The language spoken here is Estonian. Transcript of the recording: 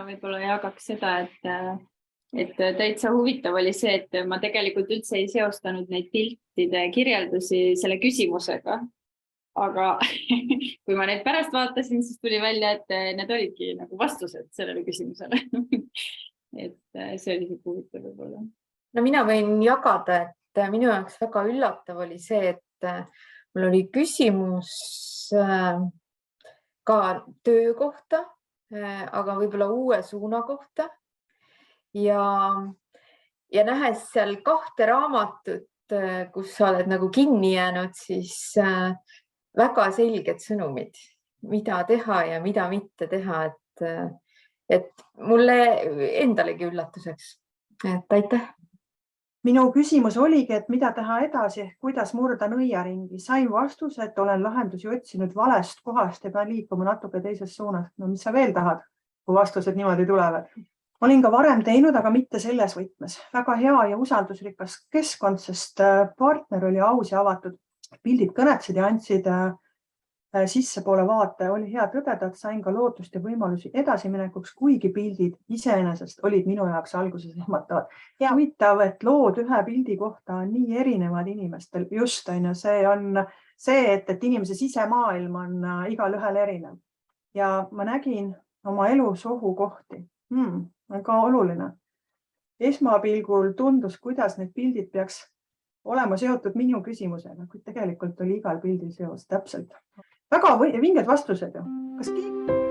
võib-olla jagaks seda, et täitsa huvitav oli see, et ma tegelikult üldse ei seostanud neid piltide kirjeldusi selle küsimusega. Aga kui ma neid pärast vaatasin, siis tuli välja, et need olidki nagu vastused sellele küsimusele. Et see oli huvitav võib-olla. No mina võin jagada, et minu jaoks väga üllatav oli see, et mul oli küsimus ka töö kohta, aga võib-olla uue suuna kohta. Ja nähes seal 2 raamatut, kus sa oled nagu kinni jäänud, siis väga selged sõnumid, mida teha ja mida mitte teha. Et mulle endalegi üllatuseks. Et aitäh. Minu küsimus oligi, et mida teha edasi, kuidas murda nõiaringi. Sain vastuse, et olen lahendusi otsinud valest kohast ja pean liikuma natuke teises suunas. No mis sa veel tahad, kui vastused niimoodi tulevad? Olin ka varem teinud, aga mitte selles võtmes. Väga hea ja usaldusrikas keskkond, sest partner oli aus ja avatud. Pildid kõnetsid ja andsid sissepoole vaate. Oli hea tõdeda, et sain ka lootust ja võimalusi edasiminekuks, kuigi pildid iseenesest olid minu jaoks alguses ehmatavad. Ja huvitav, et lood ühe pildi kohta on nii erinevad inimestel. Just on see on see, et inimese sisemaailm on igal ühel erinev. Ja ma nägin oma elus ohukohti. Väga oluline. Esmapilgul tundus, kuidas need pildid peaks olema seotud minu küsimusega, kuid tegelikult oli igal pildil seos täpselt. Väga vinged vastused ju. Kas keegi...